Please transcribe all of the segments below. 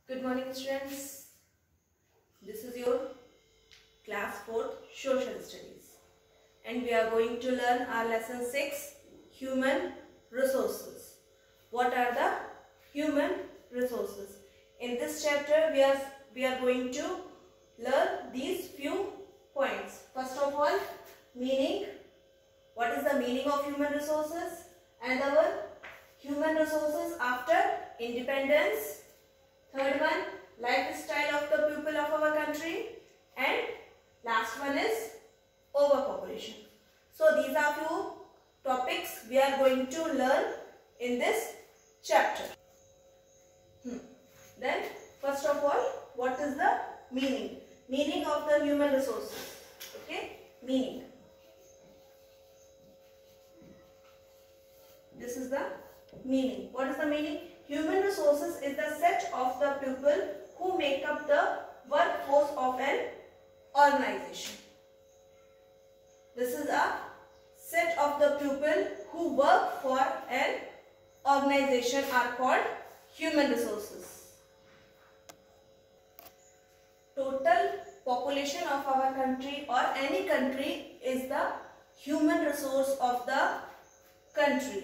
Good morning students, this is your class 4 social studies and we are going to learn our lesson 6 human resources. What are the human resources? In this chapter we are going to learn these few points. First of all, meaning. What is the meaning of human resources? And our human resources after independence. Third one, lifestyle of the people of our country, and last one is overpopulation. So these are few topics we are going to learn in this chapter. Then first of all, what is the meaning? Meaning of the human resources. Okay, meaning. This is the meaning. What is the meaning? Human resources is the set of the people who make up the workforce of an organization. This is a set of the people who work for an organization are called human resources. Total population of our country or any country is the human resource of the country.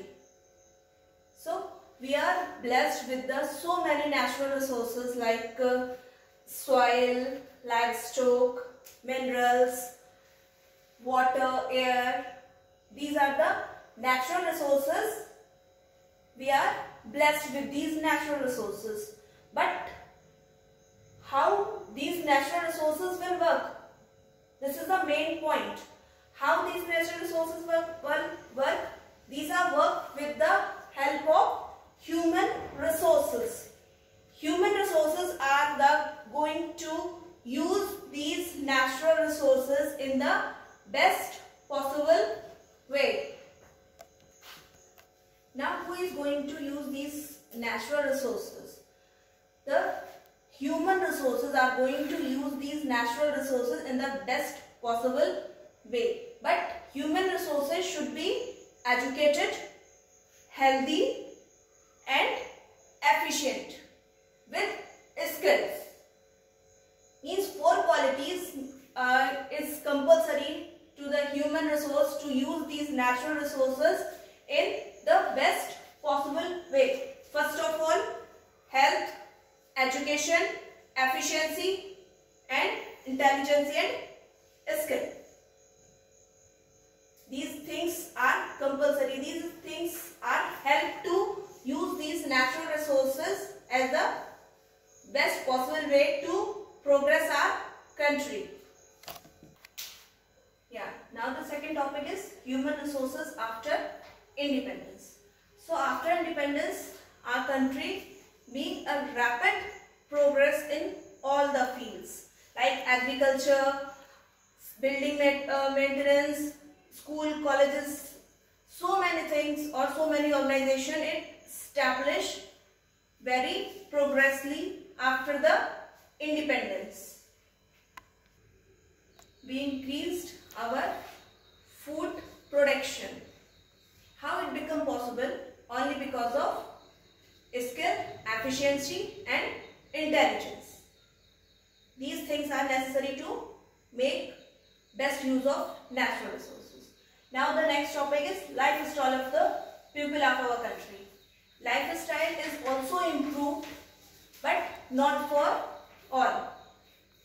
So we are blessed with so many natural resources like soil, livestock, minerals, water, air. These are the natural resources. We are blessed with these natural resources. But how these natural resources will work? This is the main point. How these natural resources work? These are work with the help of human resources. Human resources are going to use these natural resources in the best possible way. Now who is going to use these natural resources? The human resources are going to use these natural resources in the best possible way. But human resources should be educated, healthy and efficient with skills. These 4 qualities is compulsory to the human resource to use these natural resources in the best possible way. First of all, health, education, efficiency and intelligence and skill. These things are compulsory. These things are help to use these natural resources as the best possible way to progress our country. Now the second topic is human resources after independence. So after independence, our country made a rapid progress in all the fields like agriculture, building maintenance, school, colleges, so many things or so many organizations it established very progressively after the independence. We increased our food production. How it became possible? Only because of skill, efficiency and intelligence. These things are necessary to make best use of natural resources. Now the next topic is lifestyle of the people of our country. Lifestyle is also improved but not for all.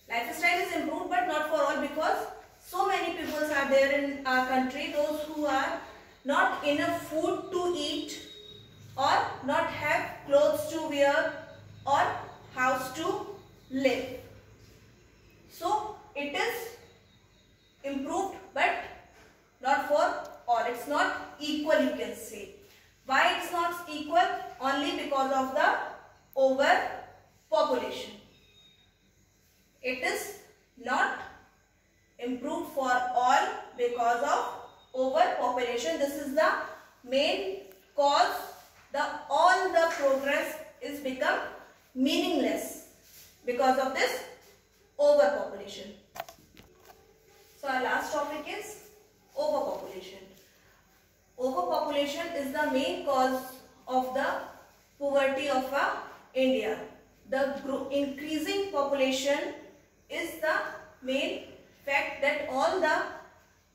Lifestyle is improved but not for all because so many people are there in our country, those who are not enough food to eat or not have clothes to wear or house to live. So it is improved but not for all. It's not equal, you can say. Why it's not equal? Only because of the overpopulation. It is not improved for all because of overpopulation. This is the main cause. All the progress is become meaningless because of this overpopulation. So our last topic is overpopulation. Overpopulation is the main cause of the poverty of India. the increasing population is the main fact that all the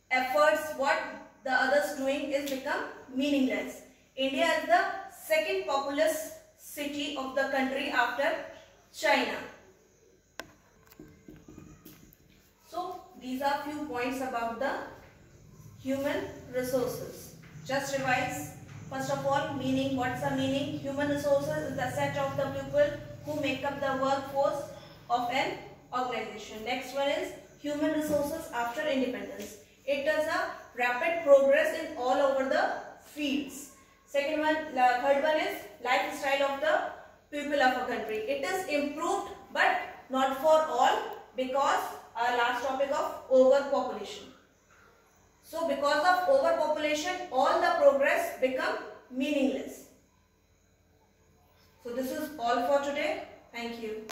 efforts what the others doing is become meaningless. India is the second populous city of the country after China. So these are few points about the human resources. Just revise. First of all, meaning. What's the meaning? Human resources is the set of the people who make up the workforce of an organization. Next one is human resources after independence. It does a rapid progress in all over the fields. Third one is lifestyle of the people of a country. It is improved but not for all, because our last topic of overpopulation. So because of overpopulation, all the progress become meaningless. So this is all for today. Thank you.